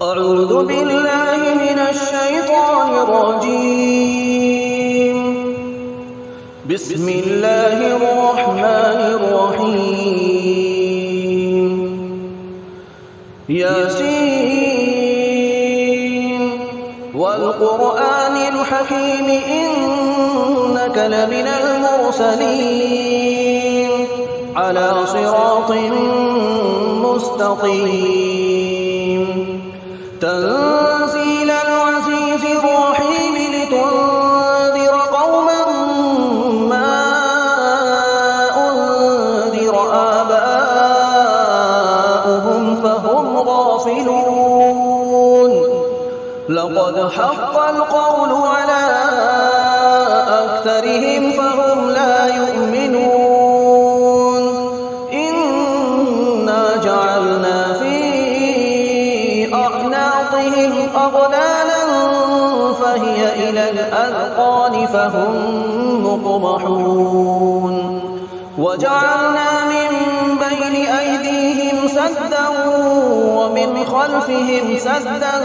أعوذ بالله من الشيطان الرجيم. بسم الله الرحمن الرحيم. ياسين والقرآن الحكيم إنك لمن المرسلين على صراط مستقيم. تنزيل العزيز الرحيم لتنذر قوما ما أنذر آباؤهم فهم غافلون. لقد حق القول على أكثرهم فهم لا يؤمنون. إنا جعلنا في أعناقهم أغلالا فهي إلى الأذقان فهم مقمحون. وجعلنا من بين أيديهم سدا ومن خلفهم سدا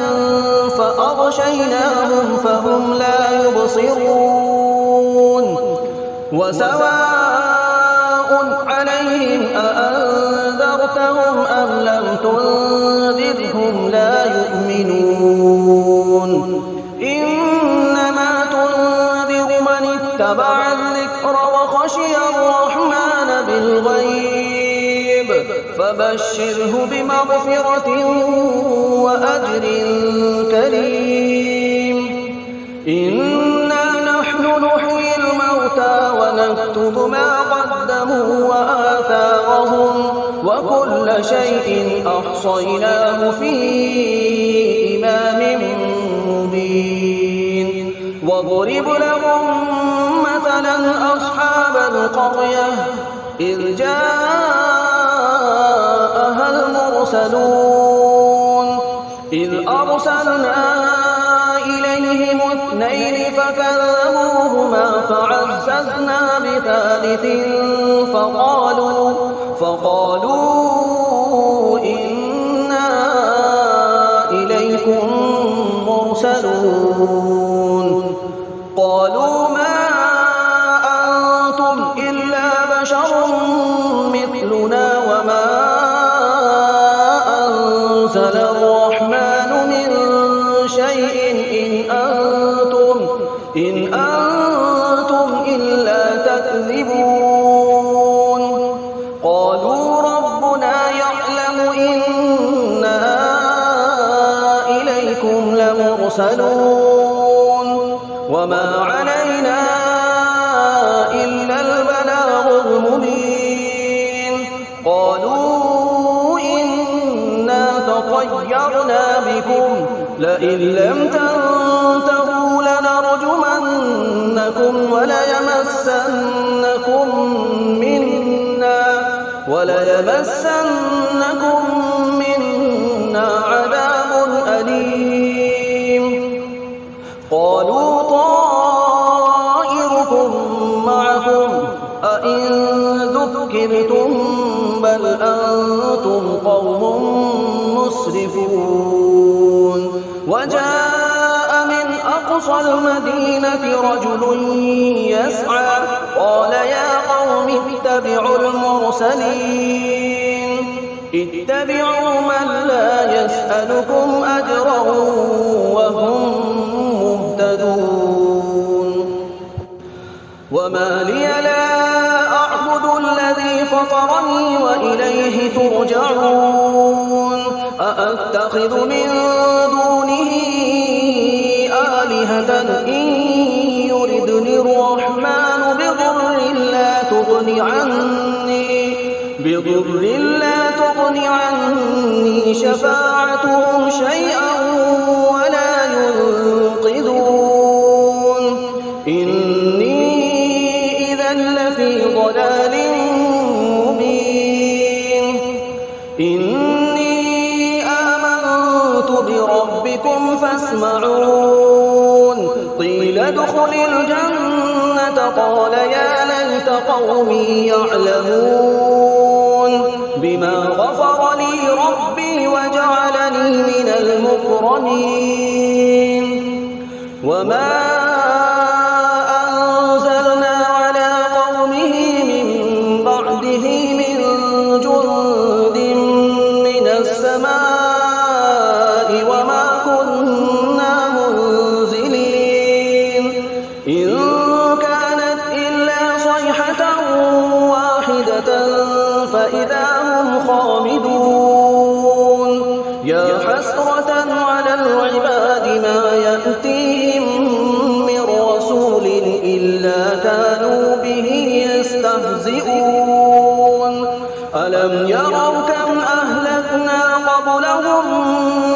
فأغشيناهم فهم لا يبصرون. وسواء عليهم أأنذرتهم أم لم تنذرهم لا يؤمنون. إنما تنذر من اتبع الذكر وخشي الرحمن بالغيب فبشره بمغفرة وأجر كريم. إنا نحن نحيي الموتى ونكتب ما قدموا وآثارهم وكل شيء أحصيناه في إمام مبين. واضرب لهم مثلا أصحاب القرية إذ جاءها المرسلون إذ أرسلنا إليهم اثنين فكذبوهما فعززنا بثالث فقالوا إنا إليكم مرسلون. قالوا ما أنتم إلا بشر مثلنا وما أنزل الرحمن من شيء إن أنتم إلا تكذبون. قالوا ربنا يعلم إنا إليكم لمرسلون وما علينا إلا البلاغ المبين. قالوا إنا تطيرنا بكم لئن لم تنتهوا لنرجمنكم وليمسنكم منا عذاب أليم. قالوا طائركم معكم أئن ذكرتم بل أنتم قوم مسرفون. وجاء من أقصى المدينة رجل يسعى قال يا قوم اتبعوا المرسلين اتبعوا من لا يسألكم أجرا وهم مهتدون. وما لي لا أعبد الذي فطرني وإليه ترجعون. أأتخذ من دونه آلهة إن يردني الرحمن بضر لا تغن عني شفاعتهم شيئا ولا ينقذون. إني إذا لفي ضلال مبين. إني آمنت بربكم فاسمعون. قيل ادخل الجنة قال يا ليت قومي يعلمون بما غفر لي ربي وجعلني من المكرمين. المكرمين وما أنزلنا على قومه من بعده من جند من السماء وما كنا منزلين إن كانت إلا صيحة واحدة فإذا هم خامدون يا حسرة على العباد ما يأتيهم من رسول إلا كانوا به يستهزئون ألم يروا كم أهلكنا قبلهم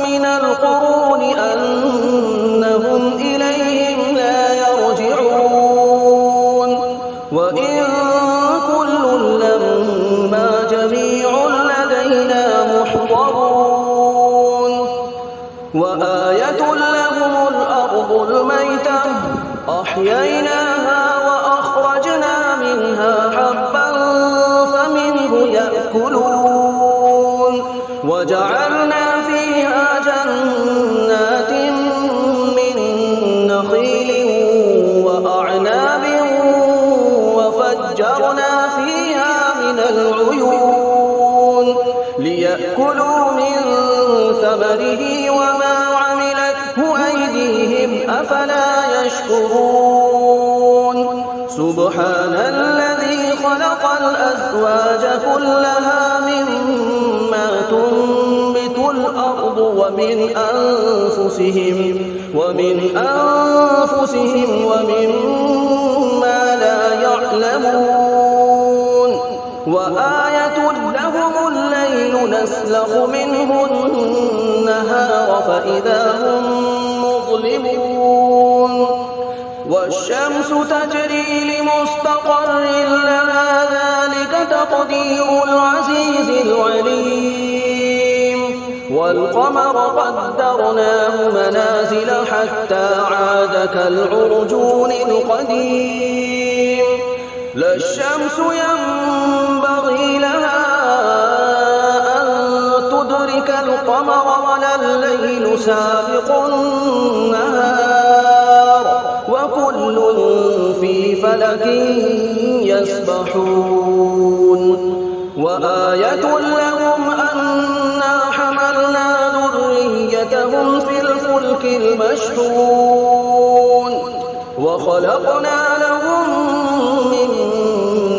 من القرون أنهم إليهم لا يرجعون وإن كل لما جميع لدينا محضرون وآية لهم الأرض الميتة أحييناها وأخرجنا منها حبا فمنه يأكلون وجعلنا فيها جنات من نخيل وأعناب وفجرنا فيها من العيون ليأكلوا من ثمره وما عملته أيديهم أفلا يشكرون سبحان الذي خلق الأزواج كلها مما تنبت الأرض ومن أنفسهم ومما لا يعلمون وآية لهم الليل نسلخ منه النهار فإذا هم مظلمون والشمس تجري لمستقر لها ذلك تقدير العزيز العليم والقمر قدرناه منازل حتى عاد كالعرجون القديم لا الشمس ينبغي لها أن تدرك القمر ولا الليل سابق النهار وكل في فلك يسبحون وآية لهم أنا حملنا ذريتهم في الفلك المشحون وخلقنا لهم من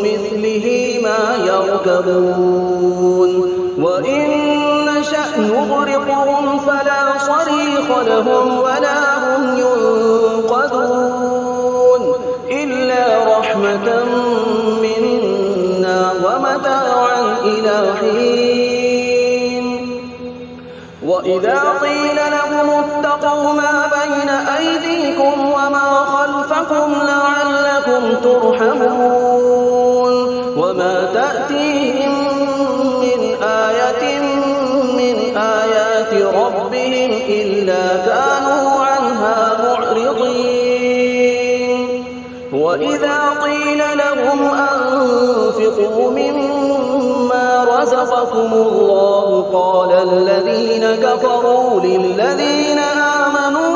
مثله ما يركبون وإن نشأ نغرقهم فلا صريخ لهم ولا هم ينقذون إلا رحمة منا ومتاعا إلى حين وإذا قيل لهم اتقوا ما بين أيديكم وما خلفكم لعلكم ترحمون وما تأتيهم من آية من آيات ربهم إلا كانوا عنها معرضين وإذا قيل لهم أنفقوا مما رزقكم الله قال الذين كفروا للذين آمنوا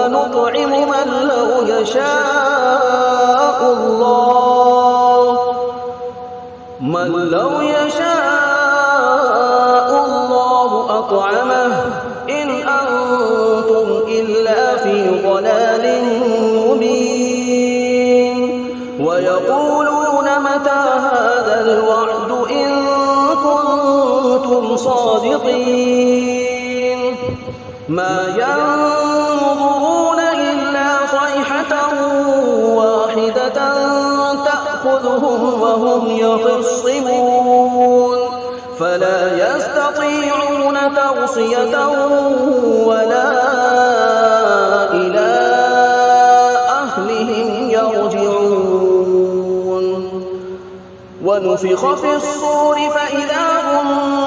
أنطعم من لو يشاء الله أطعمه إن أنتم إلا في ضلال مبين ويقولون متى هذا الوعد إن كنتم صادقين ما ينظرون إلا صيحة واحدة تأخذهم وهم يخصمون فلا يستطيعون توصية ولا إلى أهلهم يرجعون ونفخ في الصور فإذا هم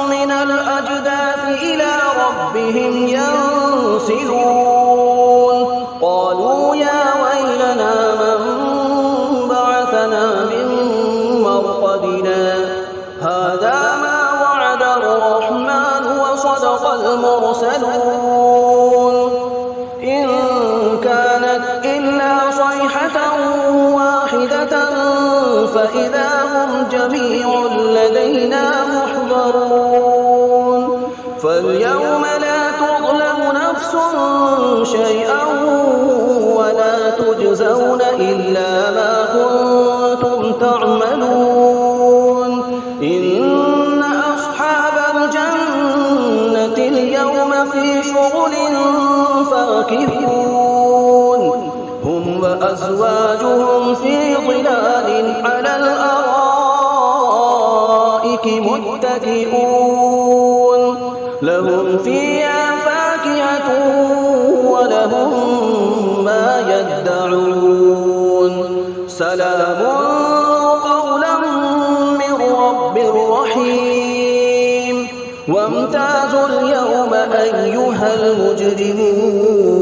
من الأجداث إلى ربهم ينسلون قالوا يا ويلنا من بعثنا من مرقدنا هذا ما وعد الرحمن وصدق المرسلون صيحة واحدة فإذا هم جميع لدينا محضرون فاليوم لا تظلم نفس شيئا ولا تجزون إلا ما كنتم تعملون إن أصحاب الجنة اليوم في شغل فاكهون هم وأزواجهم في ظلال على الأرائك متكئون لهم فيها فاكهة ولهم ما يدعون سلام قولا من رب رحيم وامتازوا اليوم أيها المجرمون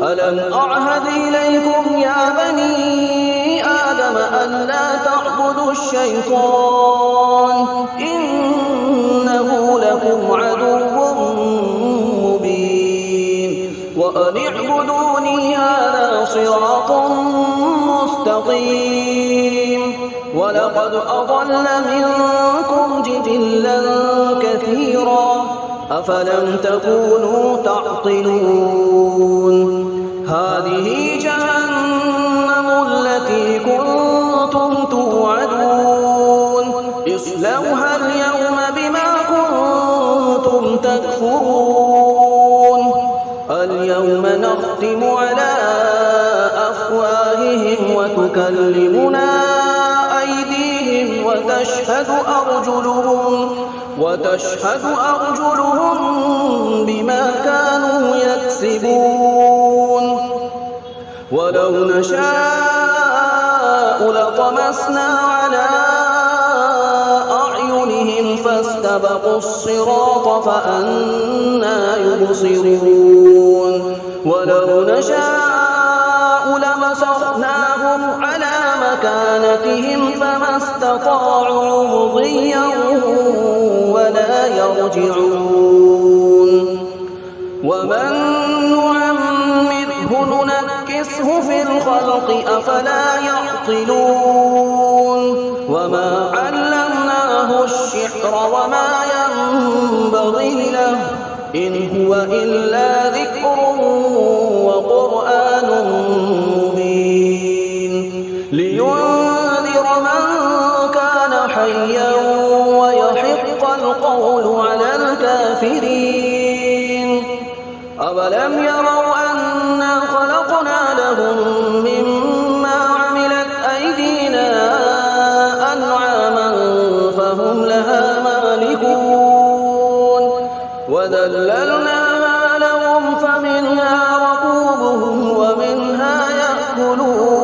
ألم أعهد إليكم يا بني آدم ألا تعبدوا الشيطان إنه لكم عدو مبين وأن اعبدوني هذا صراط مستقيم ولقد أضل منكم جبلا كثيرا أفلم تكونوا تعقلون هذه جهنم التي كنتم توعدون اصلوها اليوم بما كنتم تكفرون اليوم نختم على أفواههم وتكلمنا أيديهم وتشهد أرجلهم بما كانوا يكسبون ولو نشاء لطمسنا على أعينهم فاستبقوا الصراط فأنى يبصرون ولو نشاء لمسخناهم على مكانتهم فما استطاعوا مضيا ولا يرجعون ومن نعمره ننكسه في الخلق أفلا يعقلون وما علمناه الشعر وما ينبغي له إن هو إلا ذكر وقرآن مبين لينذر من كان حيا ويحق القول على الكافرين أولم يروا أنا خلقنا لهم مما عملت أيدينا أنعاما فهم لها مالكون وذللناها لهم فمنها ركوبهم ومنها يأكلون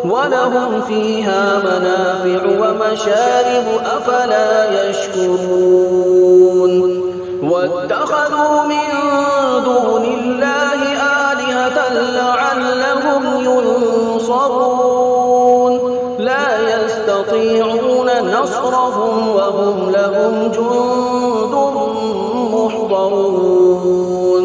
ولهم فيها منافع ومشارب أفلا يشكرون واتخذوا من دون الله آلهة لعلهم ينصرون لا يستطيعون نصرهم وهم لهم جند محضرون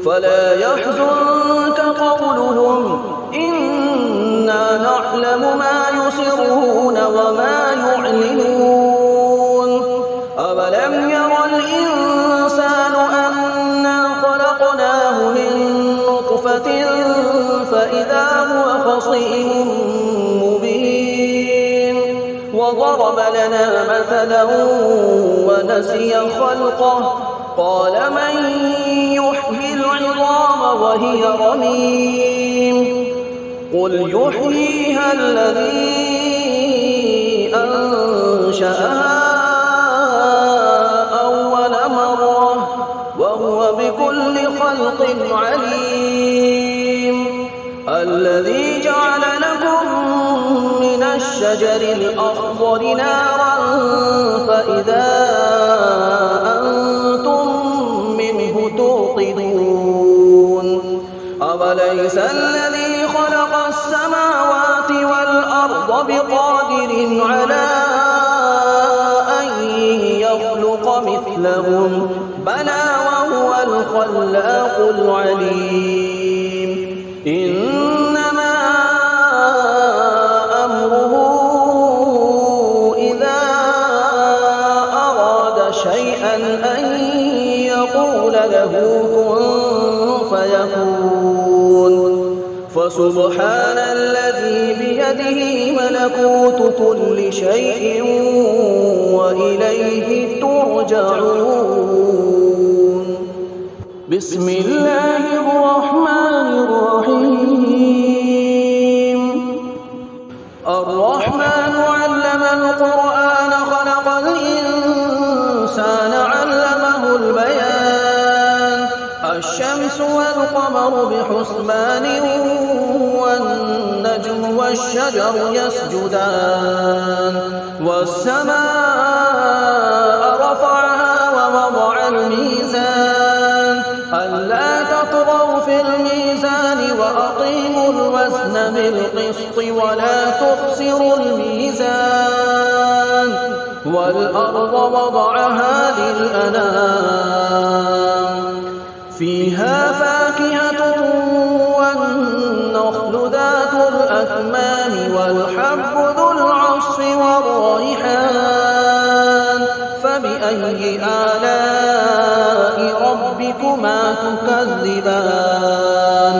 فلا يحزنك قولهم إنا نعلم ما يسرون وما يعلنون أولم ير الإنسان أنا خلقناه من نطفة فإذا هو خصيم مبين وضرب لنا مثلا ونسي خلقه قال من يحيي العظام وهي رميم قل يحييها الذي أنشأها أول مرة وهو بكل خلق عليم الذي جعل لكم من الشجر الأخضر نارا فإذا أنتم منه توقدون أوليس الذي خلق السماوات والأرض بقادر على أن يخلق مثلهم بلى وهو الخلاق العليم إنما أمره إذا أراد شيئا أن يقول له كن فيكون فسبحان الذي بيده ملكوت كل شيء وإليه ترجعون. بسم الله الرحمن الرحيم. الرحمن علم القرآن خلق الإنسان علمه البيان. الشمس والقمر بحسبان والنجم والشجر يسجدان والسماء رفعها ووضع الميزان ألا تطغوا في الميزان وأقيموا الوزن بالقسط ولا تخسروا الميزان والأرض وضعها للأنام فيها فاكهة والنخل ذات الأكمام والحب ذو العصف والريحان فبأي آلاء ربكما تكذبان.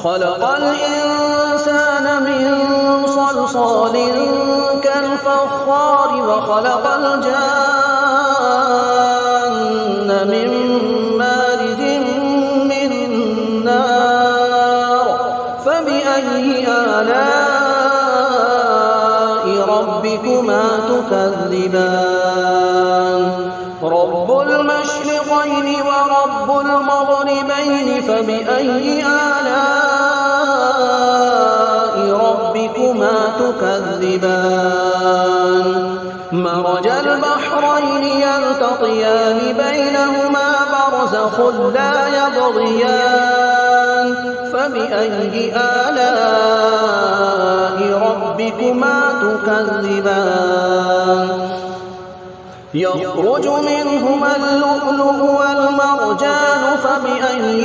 خلق الإنسان من صلصال كالفخار وخلق الجان من مارج من نار فبأي آلاء ربكما تكذبان. رب المشرقين ورب المغربين فبأي آلاء ربكما تكذبان. مرج البحرين يلتقيان بينهما برزخ لا يبغيان فبأي آلاء ربكما تكذبان. يخرج منهما اللؤلؤ والمرجان فبأي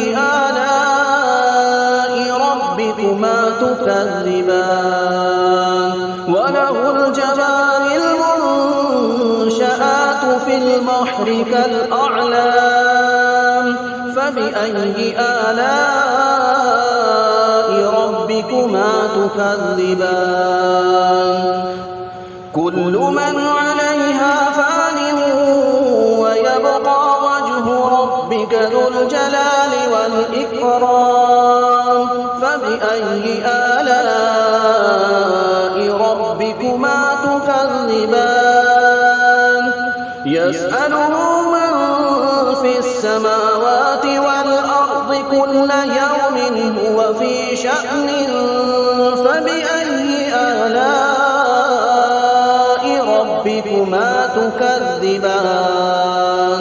آلاء ربكما تكذبان. وله الجوار المنشآت في البحر كالأعلام فبأي آلاء ربكما تكذبان. كل من عليها فان ويبقى وجه ربك ذو الجلال والإكرام فبأي آلاء ربكما تكذبان. يسأله من في السماوات والأرض كل يوم هو في شأن فبأي آلاء ربكما تكذبان.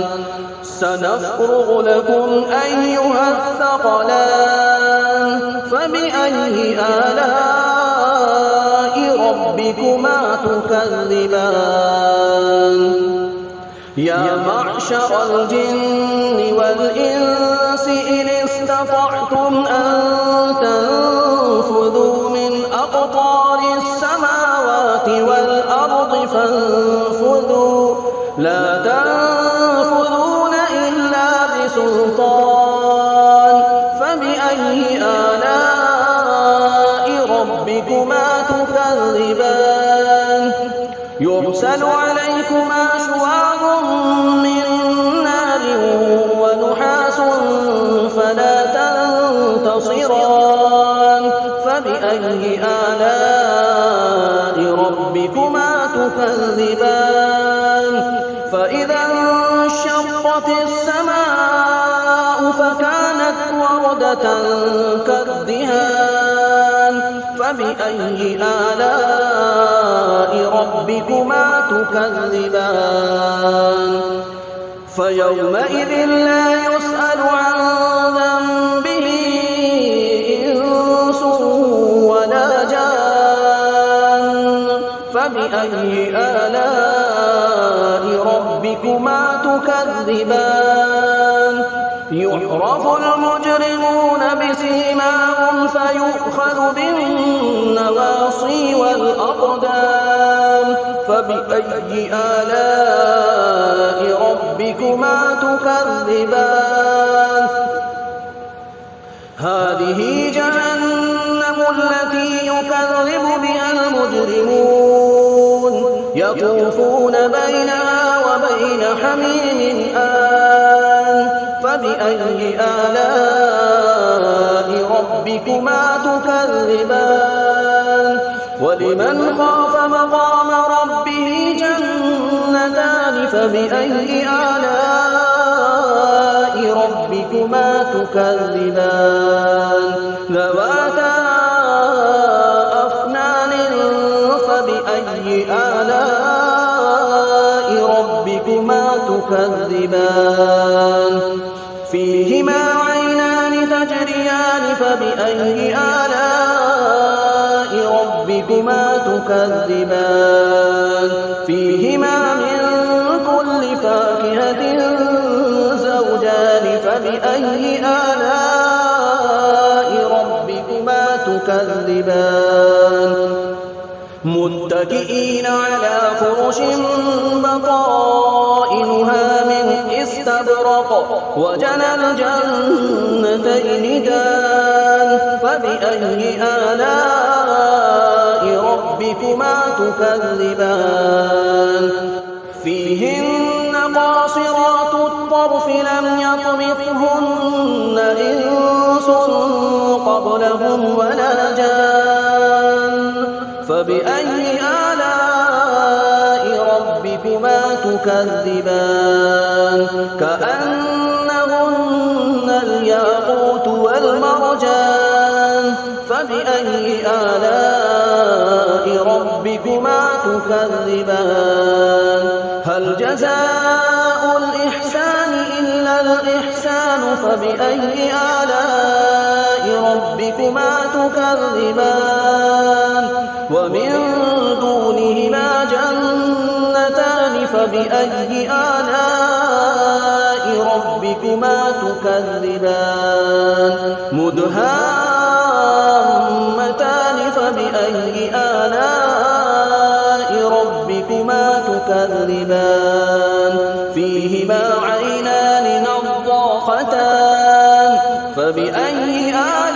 سنفرغ لكم أيها الثقلان فبأي آلاء ربكما تكذبان. يا معشر الجن والإنس إن استطعتم أن تنفذوا من أقطار السماوات والأرض فانفذوا لا تنفذون إلا بسلطان فبأي آلاء ربكما تكذبان. يرسل عليكما شواظ من نار ونحاس فلا تنتصران فبأي آلاء ربكما تكذبان. فإذا انشقت السماء فكانت وردة كالدهان فبأي آلاء ربكما تكذبان. فيومئذ لا يسأل عن ذنبه إنس ولا جان فبأي آلاء ربكما تكذبان. يعرف المجرمون بسيماهم فيؤخذ بالنواصي والأقدام فبأي آلاء ربكما تكذبان هذه جهنم التي يكذب بها المجرمون يطوفون بينها وبين حميم آن فبأي آلاء ربكما تكذبان ولمن خاف مقام ربه جنتان فبأي آلاء ربكما تكذبان ذواتا أفنان فبأي آلاء ربكما تكذبان فيهما عينان تجريان فبأي آلاء ربكما تكذبان فيهما من كل فاكهة زوجان فبأي آلاء ربكما تكذبان متكئين على فرش بطائنها من استبرق وجنى الجنتين دان فبأي آلاء ربكما تكذبان فيهن قاصرات الطرف لم يطمثهن إنس قبلهم ولا جان فبأي آلاء ربكما تكذبان كأنهن الياقوت والمرجان فبأي آلاء ربكما تكذبان هل جزاء الإحسان إلا الإحسان فبأي آلاء ربكما تكذبان ومن دونهما جنتان فبأي آلاء ربكما تكذبان مدهامتان فبأي آلاء ربكما تكذبان فيهما عينان نضاختان فبأي آلاء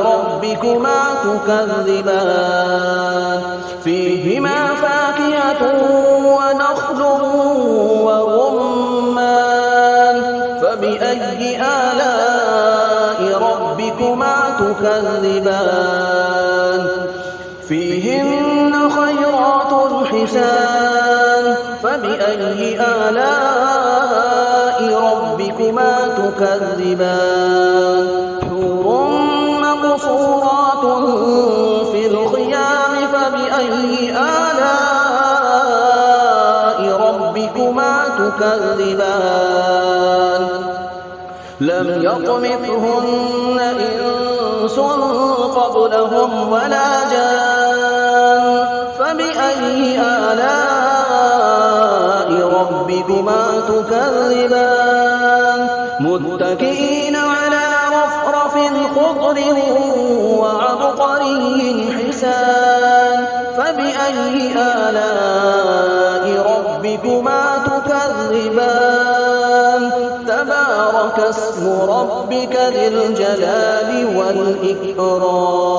ربكما تكذبان فيهما فاكهة ونخل ورمان فبأي آلاء ربكما تكذبان فيهن خيرات حسان فبأي آلاء ربكما تكذبان حور مقصورات في الخيام فبأي آلاء ربكما تكذبان لم يطمثهن إنس قبلهم ولا جان فبأي آلاء ربكما تكذبان متكئين على رفرف خضر وعبقري حسان فبأي آلاء ربكما تكذبان تبارك اسم ربك ذي الجلال والإكرام